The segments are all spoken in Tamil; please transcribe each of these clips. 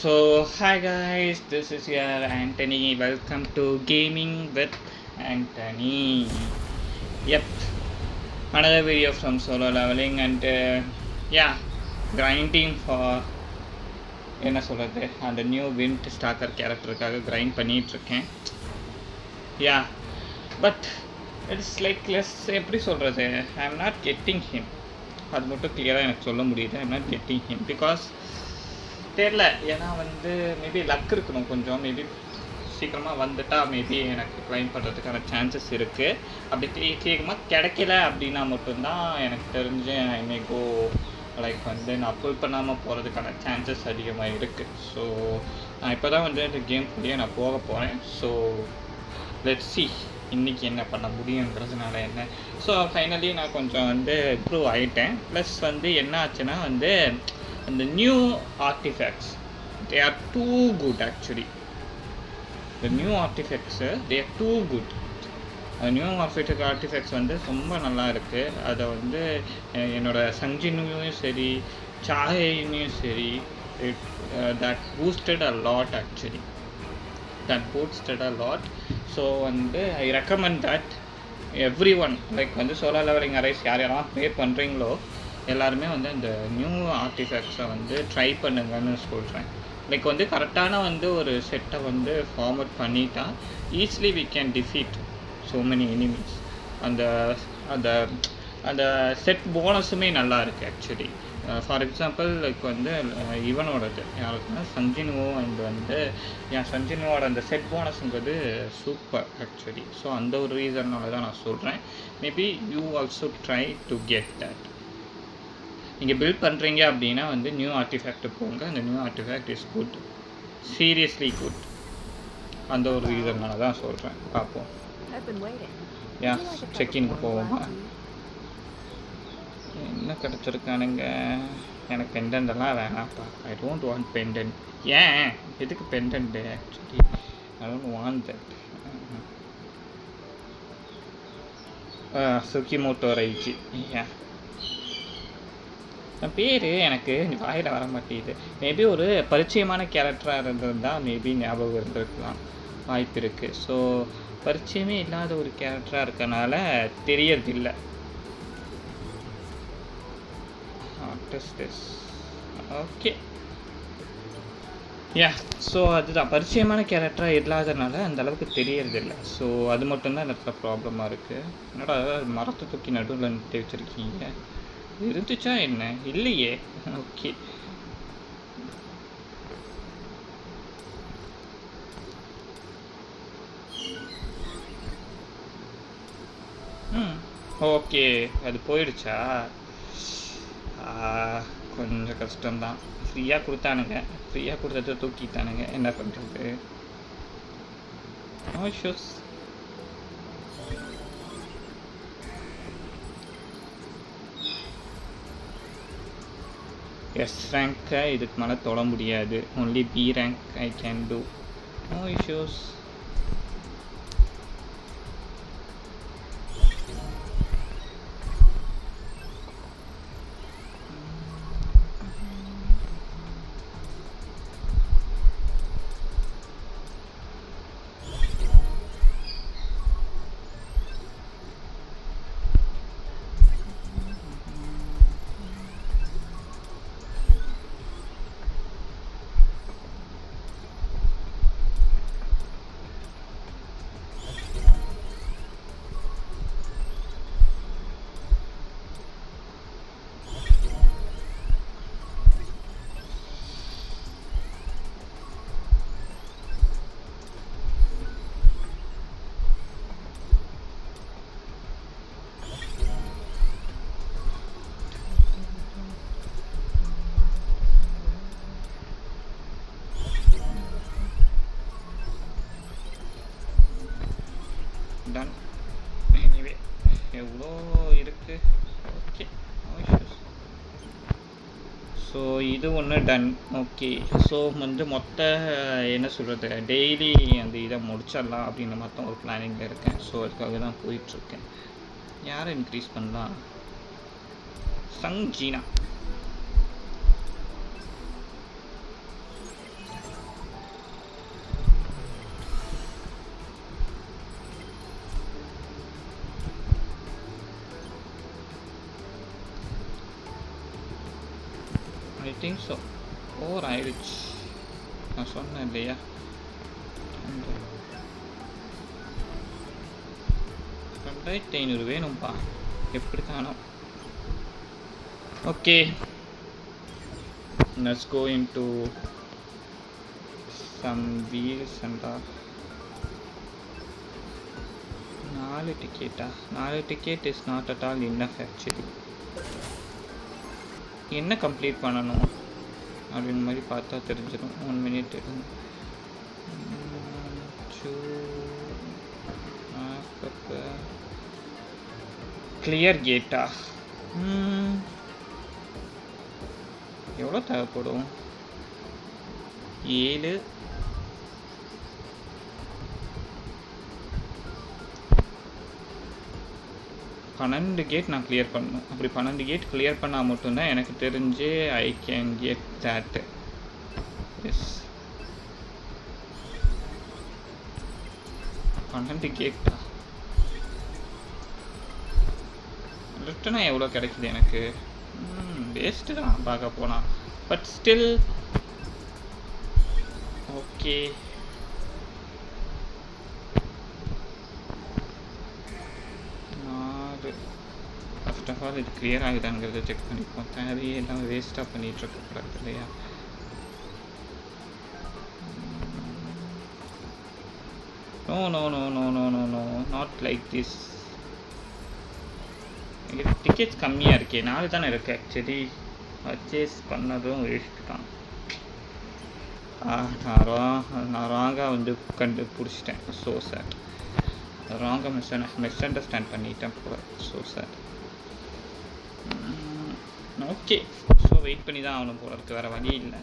So, hi guys, this is your Anthony. Welcome to Gaming with Anthony. Yep, another video from solo leveling and yeah, grinding for என்ன சொல்கிறது அந்த நியூ விண்ட் ஸ்டாக்கர் கேரக்டருக்காக கிரைண்ட் பண்ணிகிட்ருக்கேன். Yeah but it's like less எப்படி சொல்கிறது, I am not getting him. அது மட்டும் கிளியராக எனக்கு சொல்ல முடியுது. I am not getting him because தெரில. ஏன்னா மேபி லக் இருக்கணும் கொஞ்சம். மேபி சீக்கிரமாக வந்துட்டால் மேபி எனக்கு கிளைம் பண்ணுறதுக்கான சான்சஸ் இருக்குது. அப்படி சீக்கிரமாக கிடைக்கல அப்படின்னா மட்டும்தான் எனக்கு தெரிஞ்சு ஐ மே கோ லைக் நான் புல் பண்ணாமல் போகிறதுக்கான சான்சஸ் அதிகமாக இருக்குது. ஸோ நான் இப்போ தான் இந்த கேம்குள்ளேயே நான் போக போகிறேன். ஸோ லெட்ஸ் சி இன்றைக்கி என்ன பண்ண முடியுங்கிறதுனால என்ன. ஸோ ஃபைனலி நான் கொஞ்சம் இம்ப்ரூவ் ஆகிட்டேன். ப்ளஸ் என்ன ஆச்சுன்னா அந்த new artefacts they are too good actually. The new artefacts they are too good. New artefacts ரொம்ப நல்லா இருக்குது. அதை என்னோடய சஞ்சினுவையும் சரி சாயையும் சரி that boosted a lot actually. that boosted a lot. So I recommend that everyone like Solo Leveling Arise யாரெல்லாம் ப்ளே பண்ணுறீங்களோ எல்லாருமே அந்த நியூ ஆர்டிஃபேக்ட்ஸை ட்ரை பண்ணுங்கன்னு சொல்கிறேன். லைக் கரெக்டான ஒரு செட்டை ஃபார்மட் பண்ணிட்டா easily we can defeat so many enemies. அந்த அந்த அந்த செட் போனஸுமே நல்லா இருக்குது ஆக்சுவலி. ஃபார் எக்ஸாம்பிள் லைக் இவனோடது யாருக்குன்னா சஞ்சினுவோ அண்ட் சஞ்சினுவோட அந்த செட் போனஸுங்கிறது சூப்பர் ஆக்சுவலி. ஸோ அந்த ஒரு ரீசன்னால தான் நான் சொல்கிறேன். Maybe you also try to get that. நீங்கள் பில்ட் பண்ணுறீங்க அப்படின்னா நியூ ஆர்டிஃபேக்ட்டு போங்க. அந்த new artifact is good, seriously good. அந்த ஒரு ரீசன்னால தான் சொல்கிறேன். பார்ப்போம். யா செக்கின்க்கு போவோமா? என்ன கிடச்சிருக்கானுங்க? எனக்கு பெண்டன்டெல்லாம் வேணாம்ப்பா. I don't want pendant. ஏன் எதுக்கு pendant actually? I don't want that. Sugimoto Raichi. ஏன் பேர் எனக்கு வாயில் வர மாட்டேங்குது. மேபி ஒரு பரிச்சயமான கேரக்டராக இருந்திருந்தால் மேபி ஞாபகம் இருந்திருக்கலாம், வாய்ப்பு இருக்குது. ஸோ பரிச்சயமே இல்லாத ஒரு கேரக்டராக இருக்கனால தெரியறதில்லை. ஓகே யா ஸோ அதுதான் பரிச்சயமான கேரக்டராக இல்லாதனால அந்தளவுக்கு தெரியறதில்லை. ஸோ அது மட்டும்தான் எனக்கு ப்ராப்ளமாக இருக்குது. என்னடா மரத்தை தூக்கி நடுவில் நிறுத்தி வச்சுருக்கீங்க? இருந்துச்சா என்ன? இல்லையே. ஓகே ஓகே அது போயிடுச்சா? கொஞ்சம் கஷ்டம்தான். ஃப்ரீயாக கொடுத்தானுங்க, ஃப்ரீயாக கொடுத்ததை தூக்கிட்டானுங்க. என்ன பண்ணுறது? No issues. எஸ் ரேங்க்கை இதுக்கு மேலே தொட முடியாது. Only B rank I can do. No issues. Done. Anyway எவ்வளோ இருக்குது. ஓகே ஸோ இது ஒன்று டன். ஓகே ஸோ மொத்த என்ன சொல்கிறது டெய்லி அந்த இதை முடிச்சிடலாம் அப்படின்னு மொத்தம் ஒரு பிளானிங்கில் இருக்கேன். ஸோ அதுக்காக தான் போயிட்டுருக்கேன். யாரை இன்க்ரீஸ் பண்ணலாம்? சங்ஜீனா ஐ திங்க் ஸோ. ஓவர் ஆயிடுச்சு. நான் சொன்னேன் இல்லையா, 2500 வேணும்ப்பா. எப்படி காணும்? Okay, let's go into some wheels and 4 டிக்கெட்டா? 4 ticket is not at all enough actually. என்ன கம்ப்ளீட் பண்ணணும் அப்படின்னு மாதிரி பார்த்தா தெரிஞ்சிடும். 1 மினிட் இருந்து கிளியர் கேட்டா? எவ்வளோ தேவைப்படும்? 7 12 கேட் நான் கிளியர் பண்ணணும். அப்படி 12 கேட் கிளியர் பண்ணால் மட்டும்தான் எனக்கு தெரிஞ்சு I can get that. Yes, 12 கேட்டா? ரிட்டனாக எவ்வளோ கிடைக்குது எனக்கு? வேஸ்ட்டு தான் பார்க்க போனால். But still okay. First of all இது கிளியர் ஆகுதாங்கிறத செக் பண்ணிப்போம். தேவையே எல்லாம் வேஸ்ட்டாக பண்ணிகிட்டு இருக்கக்கூடாது இல்லையா? No no no no no no no not like this. Tickets கம்மியாக இருக்கே, 4 தானே இருக்குது ஆக்சுவலி. பர்ச்சேஸ் பண்ணதும் வேஸ்ட்டு தான். நான் ராங்காக வந்து கண்டுபிடிச்சிட்டேன். ஸோ சார், ராங்காக மிஸ் அண்டர்ஸ்டாண்ட் பண்ணிட்டேன் போல. So sir. Okay, so wait பண்ணி தான் ஆகணும் போல இருக்குது, வேறு வழி இல்லை.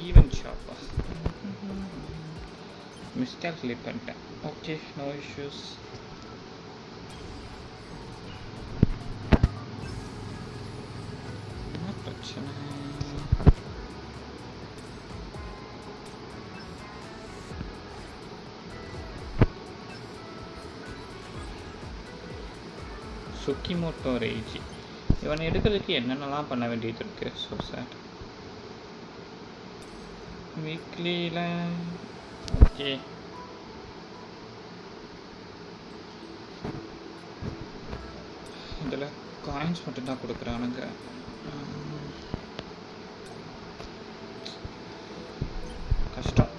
ஈவென்ட் ஷாப்பா? மிஸ்கால்குலேட் பண்ணிட்டேன். Okay, no issues. என்ன பிரச்சனை? சுக்கிமோட்டோ ரேஜி இவனை எடுக்கிறதுக்கு என்னென்னலாம் பண்ண வேண்டியது இருக்கு. ஸோ சார், வீக்லியில் ஓகே. இதில் காயின்ஸ் மட்டும்தான் கொடுக்குறானுங்க. கஷ்டம்.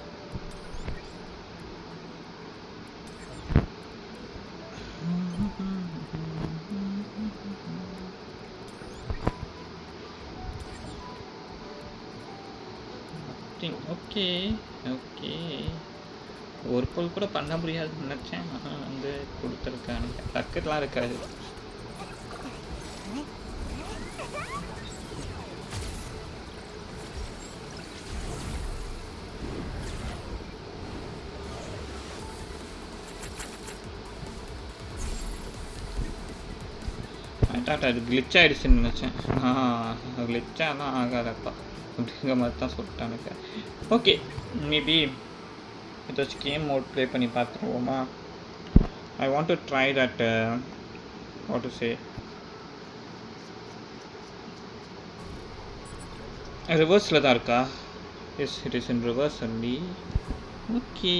ஓகே ஓகே, ஒரு பொருள் கூட பண்ண முடியாதுன்னு நினச்சேன். ஆனால் வந்து கொடுத்துருக்கானுங்க. டக்குலாம் இருக்காது. அது கிளிச் ஆகிடுச்சுன்னு நினச்சேன். கிளிச்சாலாம் ஆகாதப்பா அப்படிங்கிற மாதிரி தான் சொல்லிட்டானுங்க. ஓகே, மேபி ஏதாச்சும் கேம் மோட் ப்ளே பண்ணி பார்த்துருவோமா? I want to try that what to say ரிவர்ஸில் தான் இருக்கா? Yes, it is in reverse only. Okay.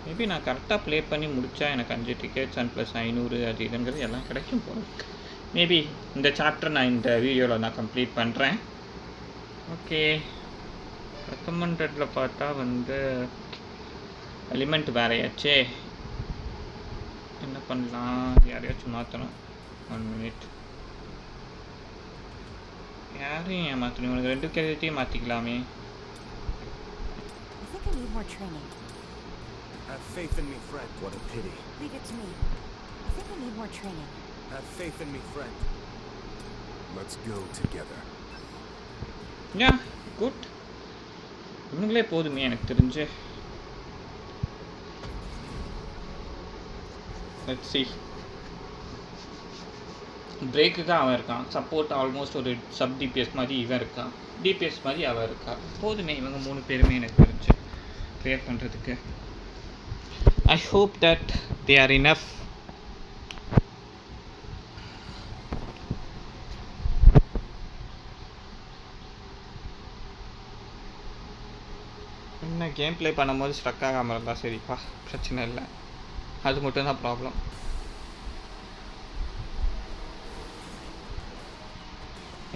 Maybe நான் கரெக்டாக ப்ளே பண்ணி முடித்தா எனக்கு 5 டிக்கெட்ஸ் அண்ட் ப்ளஸ் 500 அது இதுங்கிறது எல்லாம் கிடைக்கும் போல இருக்கு. மேபி இந்த சாப்டர் நான் இந்த வீடியோவில் நான் கம்ப்ளீட் பண்ணுறேன். ஓகே, ரெக்கமெண்டடில் பார்த்தா வந்து எலிமெண்ட் வேறையாச்சே. என்ன பண்ணலாம்? யாரையாச்சும் மாற்றணும். 1 மினிட். யாரையும் ஏன் மாற்றணும்? உனக்கு 2 கேரக்டரையும் மாற்றிக்கலாமே. Have faith in me, friend. What a pity. Leave it to me. I think I need more training. Have faith in me, friend. Let's go together. Yeah, good. இவங்களே போதுமே எனக்கு தெரிஞ்சு. Let's see. பிரேக்குக்கு அவன் இருக்கான். சப்போர்ட் ஆல்மோஸ்ட் ஒரு சப் டிபிஎஸ் மாதிரி இவன் இருக்கான். டிபிஎஸ் மாதிரி அவன் இருக்கா. போதுமே இவங்க 3 பேருமே எனக்கு தெரிஞ்சு கிளியர் பண்ணுறதுக்கு. I hope that they are enough. என்ன கேம் ப்ளே பண்ணும்போது ஸ்ட்ரக் ஆகாமல் இருந்தால் சரிப்பா, பிரச்சனை இல்லை. அது மட்டும்தான் ப்ராப்ளம்.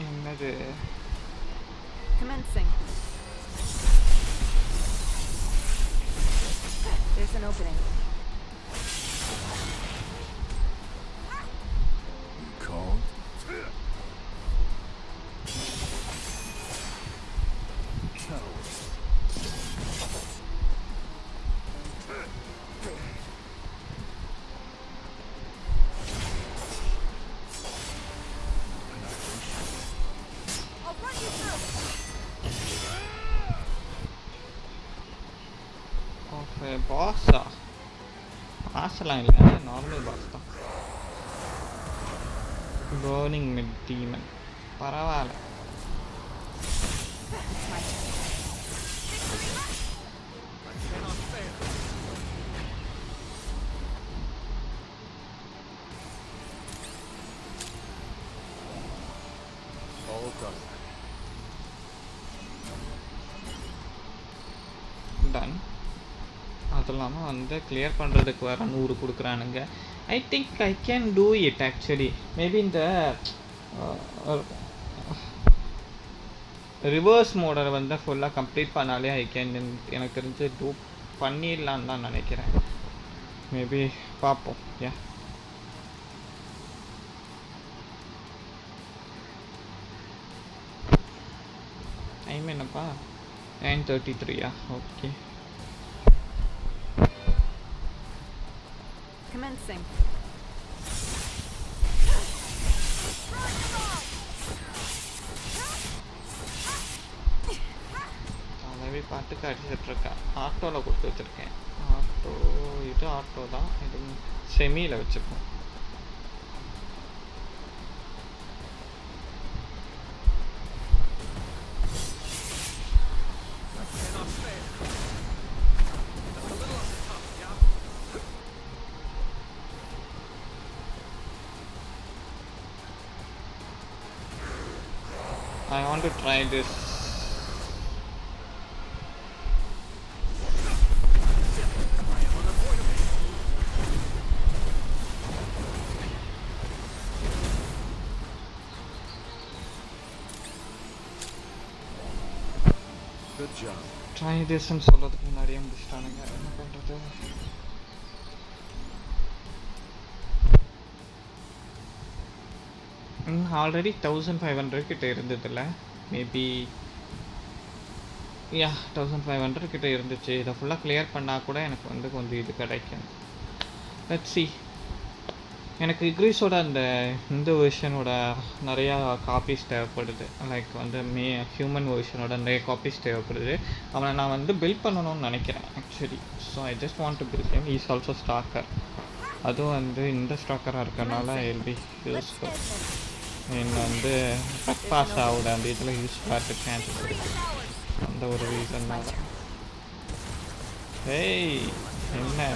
என்னது Commencing. There's an opening. You called? Cowards. I'll run you through. Okay, பாஸா? பாஸ்லாம் இல்லை, நார்மல் பாஸ் தான். பேர்னிங் மிட் டீமன், பரவாயில்ல. It's my turn. All done. Done. அது இல்லாமல் வந்து கிளியர் பண்ணுறதுக்கு வேறு 100 கொடுக்குறானுங்க. I think I can do it actually. Maybe இந்த ரிவர்ஸ் மோடை வந்து ஃபுல்லாக கம்ப்ளீட் பண்ணாலே ஐ கேன், எனக்கு தெரிஞ்சு டூ பண்ணிடலான்னு தான் நினைக்கிறேன். மேபி பார்ப்போம். யா, டைம் என்னப்பா? 9:33. ஓகே. Commencing. அளவே பாட்டுக்கு அடிச்சிட்ருக்கேன். ஆட்டோவில் கொடுத்து வச்சுருக்கேன். ஆட்டோ இது ஆட்டோ தான், இது செமியில் வச்சுருக்கோம். I want to try this. Good job. Try this ன்னு சொல்றதுக்கு முன்னாடியே முடிச்சிட்டானுங்க. என்ன பண்ணுறது? ஆல்ரெடி 1500 கிட்ட இருந்ததில்ல, மேபி யா 1500 கிட்ட இருந்துச்சு. இதை ஃபுல்லாக கிளியர் பண்ணால் கூட எனக்கு வந்து கொஞ்சம் இது கிடைக்கும். Let's see. எனக்கு இக்ரிஸோட அந்த இந்த வெர்ஷனோட நிறையா காப்பீஸ் தேவைப்படுது. லைக் வந்து ஹியூமன் வெர்ஷனோட நிறைய காப்பீஸ் தேவைப்படுது. அவனை நான் வந்து பில்ட் பண்ணணும்னு நினைக்கிறேன் actually. So I just want to build him. Is also stacker. அதுவும் வந்து இந்த ஸ்டாக்கராக இருக்கறனால இல் பி யூஸ்ஃபுல். வந்து பாஸ் ஆகுட அந்த இதில் யூஸ்ஃபுல்லாக இருக்க சான்சஸ் இருக்குது. அந்த ஒரு ரீசன்னால. ஏய் என்ன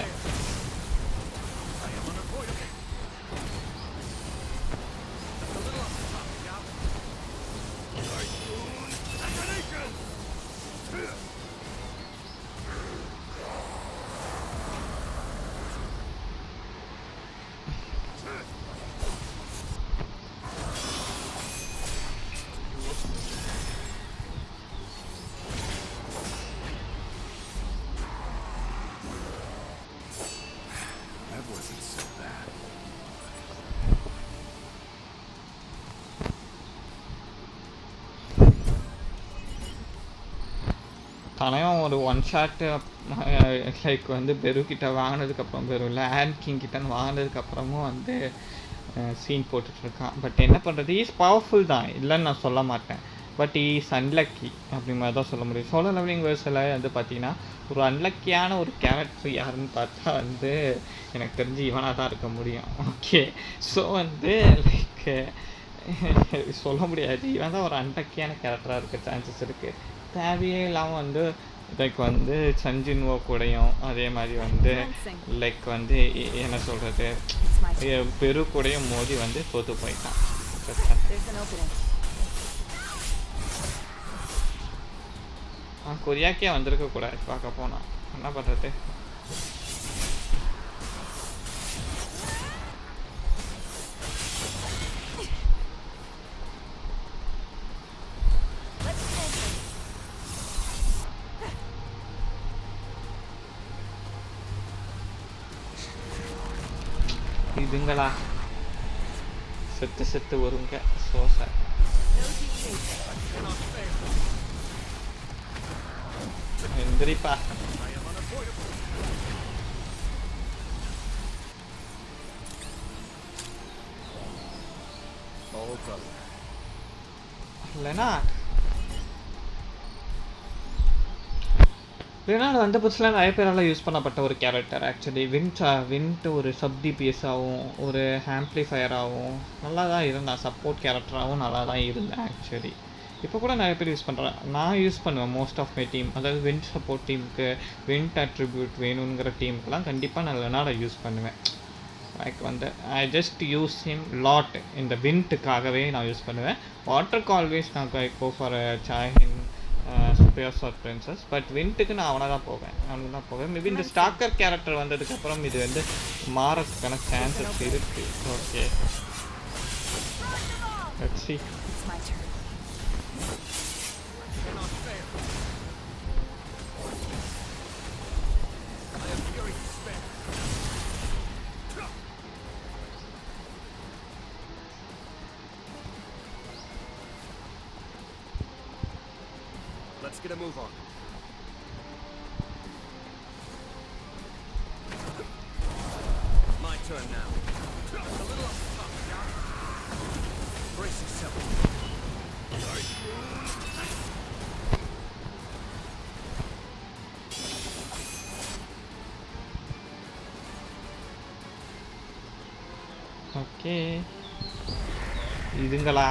That wasn't so bad. தலைவன் ஒரு ஒன் ஷாட்டு லைக் வந்து பெருக்கிட்ட வாங்கினதுக்கப்புறம் பெரும் இல்லை ஆண்ட் கிங் கிட்ட வாங்கினதுக்கப்புறமும் வந்து சீன் போட்டுட்ருக்கான். பட் என்ன பண்ணுறது, இஸ் பவர்ஃபுல் தான், இல்லைன்னு நான் சொல்ல மாட்டேன். பட் இஸ் அன்லக்கி அப்படி மாதிரி தான் சொல்ல முடியும். சோலோ லெவலிங் வேர்ஸில் வந்து பார்த்தீங்கன்னா ஒரு அன்லக்கியான ஒரு கேரக்டர் யாருன்னு பார்த்தா வந்து எனக்கு தெரிஞ்சு இவனாக தான் இருக்க முடியும். ஓகே, ஸோ வந்து லைக் சொல்ல முடியாது, இவன் தான் ஒரு அன்லக்கியான கேரக்டராக இருக்க சான்சஸ் இருக்குது. தேவையே இல்லாமல் வந்து லைக் வந்து சஞ்சின்வோ கூடயும் அதே மாதிரி வந்து Commencing. லைக் வந்து என்ன சொல்கிறது It's my turn. பெரு கூடயும் மோதி வந்து தோற்று போயிட்டான். There's an opening. கொரியாக்கே வந்திருக்க கூடாது பார்க்க போனான். என்ன பண்ணுறது? Let's finish this. இதுங்களா செத்து செத்து வருங்க சோசை. No deviation. எந்திரிப்பா. I am unavoidable. All done. Lenard வந்த புதுசில் நிறைய பேரால் யூஸ் பண்ணப்பட்ட ஒரு கேரக்டர். ஆக்சுவலி வின்ட் ஒரு சப் டிபிஎஸ்ஸாகவும் ஒரு ஆம்ப்ளிஃபயராகவும் நல்லா தான் இருந்தான். சப்போர்ட் கேரக்டராகவும் நல்லா தான் இருந்தேன் ஆக்சுவலி. இப்போ கூட நிறைய பேர் யூஸ் பண்ணுறேன். நான் யூஸ் பண்ணுவேன் மோஸ்ட் ஆஃப் மை டீம். அதாவது வின்ட் சப்போர்ட் டீமுக்கு வின்ட் அட்ரிபியூட் வேணுங்கிற டீமுக்கெலாம் கண்டிப்பாக நான் லெனார்டை யூஸ் பண்ணுவேன். லைக் வந்து I just use him lot. இந்த விண்ட்டுக்காகவே நான் யூஸ் பண்ணுவேன். வாட்டருக்கு ஆல்வேஸ் நான் கோ ஃபார் சாஹின் ஸ்பேர்ஸ் ஆர் பிரின்சஸ். பட் விண்ட்டுக்கு நான் அவனை தான் போவேன். மேபி இந்த ஸ்டாக்கர் கேரக்டர் வந்ததுக்கப்புறம் இது வந்து மாறதுக்கான சான்சஸ் இருக்குது. Okay let's see. It's my turn. Cannot fail. I have fury to spare. Let's get a move on. My turn now. A little off the top, yeah? Brace yourself. Okay இதுங்களா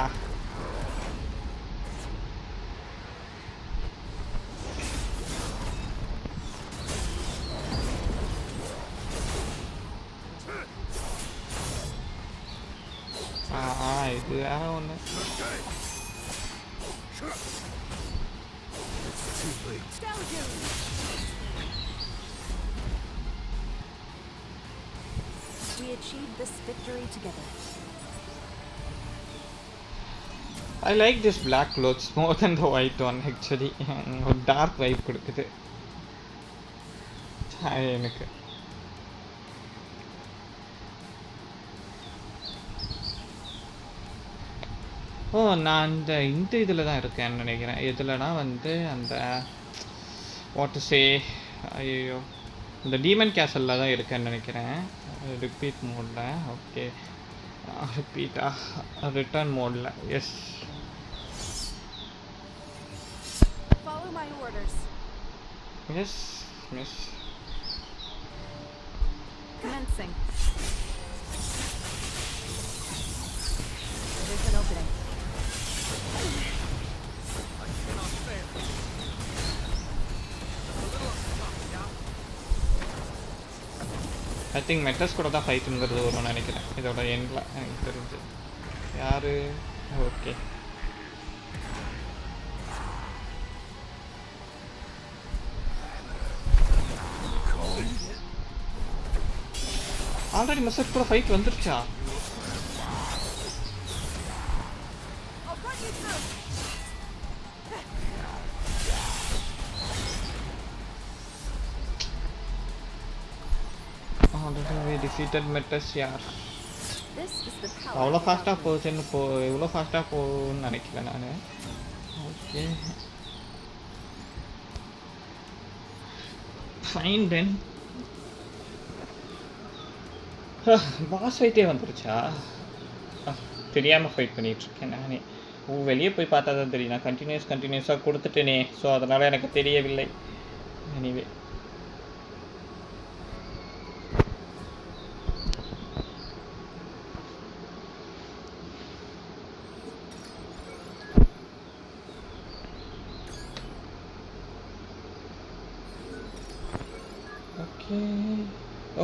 இது வேற ஒன்று. We achieved this victory together. I like this black clothes more than the white one actually. ஒரு டார்க் வைப் கொடுக்குது எனக்கு. நான் இந்த இதில் தான் இருக்கேன்னு நினைக்கிறேன். எதுலனா வந்து அந்த வாட் டு சே, ஐயோ இந்த டீமன் கேசலில் தான் இருக்கேன்னு நினைக்கிறேன். ரிப்பீட் மோடில். ஓகே ரிப்பீட்டா ரிட்டர்ன் மோடில். Yes Follow my orders. Yes miss. Commencing. There's an opening. I cannot fail. A little off the top, yeah? I think மெட்டஸ் கூட தான் ஃபைட்டுங்கிறது வரும்னு நினைக்கிறேன் இதோட எண்டில் எனக்கு தெரிஞ்சு. யார்? ஓகே ஆல்ரெடி மெசேஜ் கூட ஃபைட் வந்துருச்சா? I'll run you through. Already defeated மெட்டஸ் யார்? This is the power. அவ்வளோ of ஃபாஸ்ட்டாக alchemy. இவ்வளோ ஃபாஸ்ட்டாக போகும்னு நினைக்கல நான். ஓகே ஃபைன் தென். பாஸ் ஃபைட்டே வந்துருச்சா? தெரியாமல் ஃபைட் பண்ணிகிட்ருக்கேன் நானே. வெளியே போய் பார்த்தா தான் தெரியும். நான் கண்டினியூஸாக கொடுத்துட்டேனே, ஸோ அதனால் எனக்கு தெரியவில்லை. எனிவே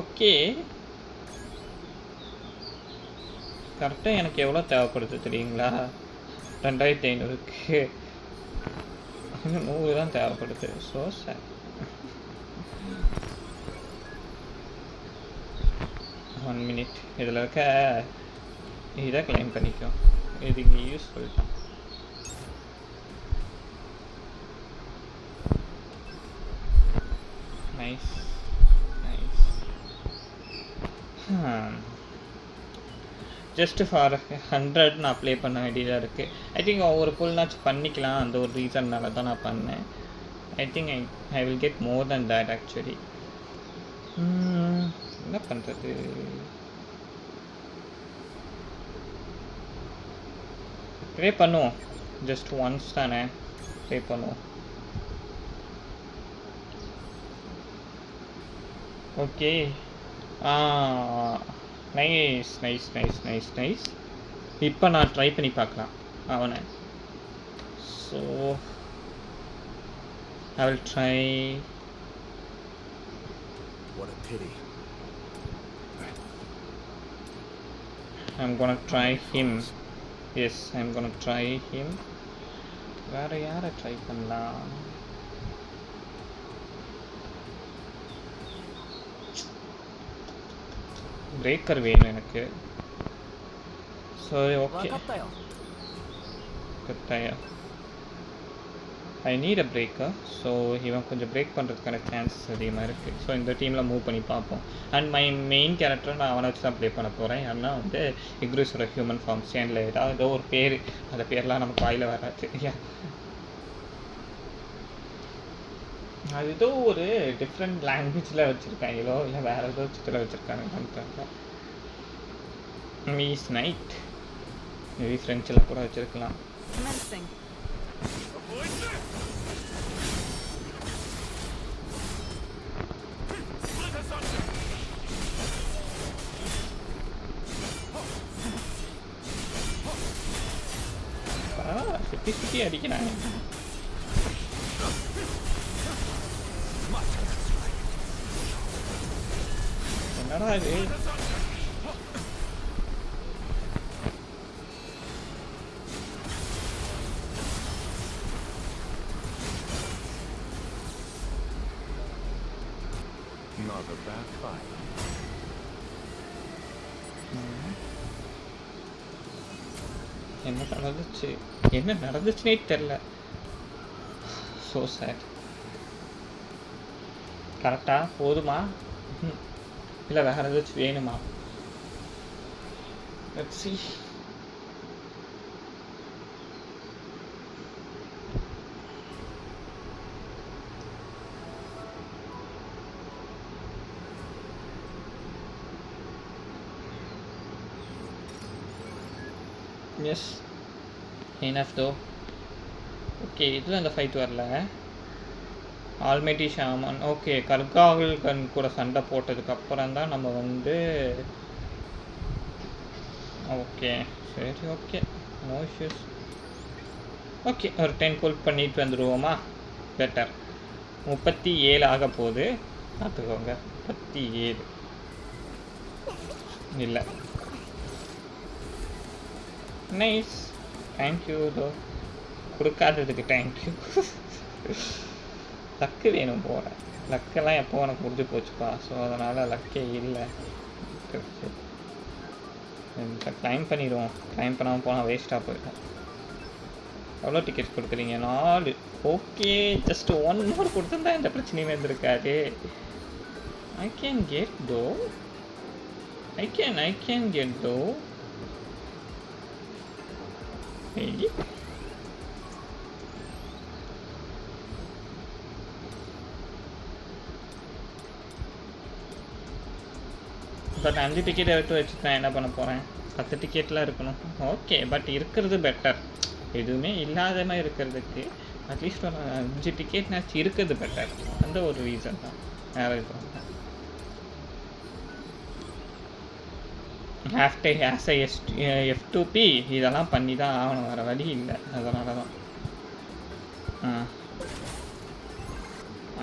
ஓகே கரெக்டாக எனக்கு எவ்வளோ தேவைப்படுது தெரியுங்களா? 2500க்கு இன்னும் 100 தான் தேவைப்படுது. ஸோ சார் 1 மினிட் இதில் இருக்க இதை கிளைம் பண்ணிக்கோ. இது இங்கே யூஸ்ஃபுல் தான். Nice nice. ஜஸ்ட் ஃபார் 100 நான் அப்ளை பண்ண வேண்டியதாக இருக்குது. ஐ திங்க் ஒவ்வொரு புல்னாச்சும் பண்ணிக்கலாம். அந்த ஒரு ரீசன்னால தான் நான் பண்ணேன். ஐ think I will get more then that actually. என்ன பண்ணுறது? ப்ரே பண்ணுவோம். ஜஸ்ட் ஒன்ஸ் தானே ப்ரே பண்ணுவோம். Okay nice nice nice nice nice. இப்போ நான் ட்ரை பண்ணி பார்க்கலாம் அவனை. So I will try. What a pity. I'm gonna try him. Yes, I'm gonna try him. வேற யாரை ட்ரை பண்ணலாம்? பிரேக்கர் வேணும் எனக்கு. ஸோ ஓகே கட்டாயா I need a breaker. So இவன் கொஞ்சம் பிரேக் பண்ணுறதுக்கான சான்சஸ் அதிகமாக இருக்குது. ஸோ இந்த டீமில் மூவ் பண்ணி பார்ப்போம். அண்ட் மெயின் கேரக்டரை நான் அவனை வச்சு தான் ப்ளே பண்ண போகிறேன். ஏன்னா வந்து இக்ரூஸோட ஹியூமன் ஃபார்ம் ஸ்டாண்டில் ஏதோ ஒரு பேர், அந்த பேர்லாம் நமக்கு வாயில் வராது. அது ஏதோ ஒரு டிஃப்ரெண்ட் லாங்குவேஜில் வச்சுருக்காங்களோ இல்லை வேறு ஏதோ சித்தில் வச்சுருக்காங்க. மீஸ் நைட் மேபி ஃப்ரெஞ்சில் கூட வச்சுருக்கலாம். சுற்றி சுற்றி அடிக்கிறாங்க. என்னடா இது? Not a bad fight. என்ன நடந்துச்சுனே தெரில. So sad. கரெக்டா போதுமா இல்லை வேற ஏதாச்சும் வேணுமா? Let's see. Yes enough though. Okay இதில் அந்த ஃபைட் வரல. Almighty shaman. ஓகே கர்காவில் கன் கூட சண்டை போட்டதுக்கப்புறம் தான் நம்ம வந்து ஓகே சரி ஓகே நோ இஷ்யூஸ். ஓகே ஒரு 10 கோல் பண்ணிட்டு வந்துடுவோமா? பெட்டர். 37 ஆக போகுது பார்த்துக்கோங்க. 37 இல்லை. நைஸ் தேங்க்யூ தோ கொடுக்காததுக்கு தேங்க்யூ. லக்கு வேணும் போகிற லக்கெல்லாம் எப்போ உனக்கு முடிஞ்சு போச்சுப்பா. ஸோ அதனால் லக்கே இல்லை. கிளைம் பண்ணிடுவோம். கிளைம் பண்ணாமல் போனால் வேஸ்ட்டாக போயிடும். எவ்வளோ டிக்கெட்ஸ் கொடுக்குறீங்க? 4. ஓகே ஜஸ்ட் 1 மோர் கொடுத்துருந்தா இந்த பிரச்சனையுமே இருந்திருக்காது. ஐ கேன் கெட் தோ. ஐ கேன் கெட் தோ. பட் 5 டிக்கெட் எடுத்து வச்சுட்டு நான் என்ன பண்ண போகிறேன்? 10 டிக்கெட்லாம் இருக்கணும். ஓகே பட் இருக்கிறது பெட்டர். எதுவுமே இல்லாத மாதிரி இருக்கிறதுக்கு அட்லீஸ்ட் ஒரு 5 டிக்கெட்னாச்சும் இருக்கிறது பெட்டர். அந்த ஒரு ரீசன் தான். வேறு எதுவும் ஆஃப்டர் F2P இதெல்லாம் பண்ணி தான் ஆகணும். வேறு வழி இல்லை. அதனால தான்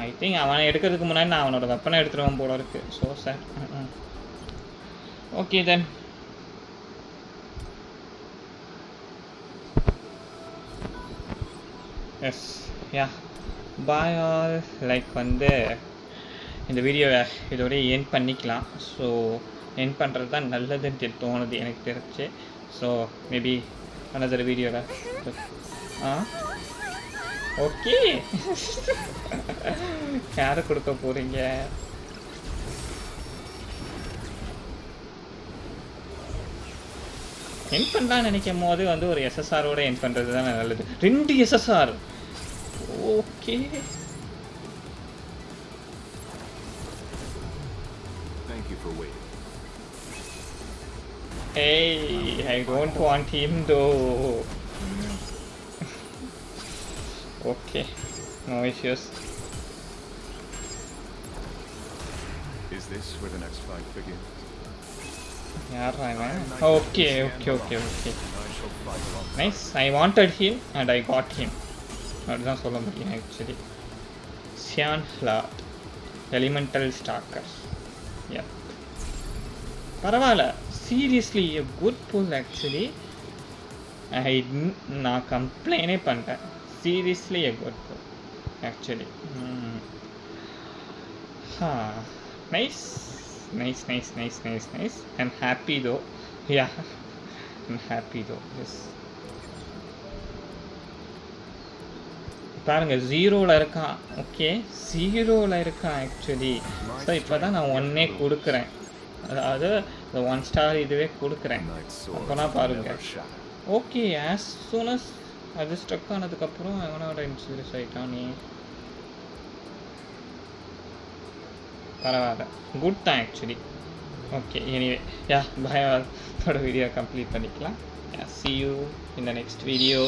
ஐ ஐ திங்க் அவனை எடுக்கிறதுக்கு முன்னாடி நான் அவனோட வெப்பனை எடுத்துருவான் போல இருக்கு. So sir okay then yes yeah bye all. Like வந்து இந்த வீடியோவை இதோடய என் பண்ணிக்கலாம். ஸோ என் பண்ணுறது தான் நல்லதுன்னு தோணுது எனக்கு தெரிஞ்சு. ஸோ மேபி another வீடியோவில் ஓகே யாரை கொடுக்க போகிறீங்க? என் பண்ணலான்னு நினைக்கும் போது வந்து ஒரு எஸ்எஸ்ஆரோட என் பண்ணுறது தான் நல்லது. 2 SSR. Okay hey, I don't want him though. Okay, no issues. Is this where the next fight begins? Yeah, man. Okay. I shall fight along. Nice. I wanted him and I got him. அதுதான் சொல்ல முடியும் ஆக்சுவலி. சியான் ஹ்லாட் எலிமெண்டல் ஸ்டாக்கர். யா பரவாயில்ல. Seriously a good pull actually. நான் கம்ப்ளைனே பண்ணுறேன். Seriously a good pull actually. Nice nice nice nice nice nice. I'm happy though. Yeah I'm happy though. Yes பாருங்கள் 0ல் இருக்கான். ஓகே 0ல் இருக்கான் ஆக்சுவலி. ஸோ இப்போ தான் நான் 1 கொடுக்குறேன். அதாவது 1 ஸ்டார் இதுவே கொடுக்குறேன். அப்போனா பாருங்கள். ஓகே ஆஸ் சூன் அஸ் அது ஸ்ட்ரக் ஆனதுக்கப்புறம் அவனோட இன்சூரியஸ் ஆகிட்டான். நீ பரவாயில்ல குட் தான் ஆக்சுவலி. ஓகே எனிவே யா பாய் ஆல். வீடியோ கம்ப்ளீட் பண்ணிக்கலாம். C you in the next video.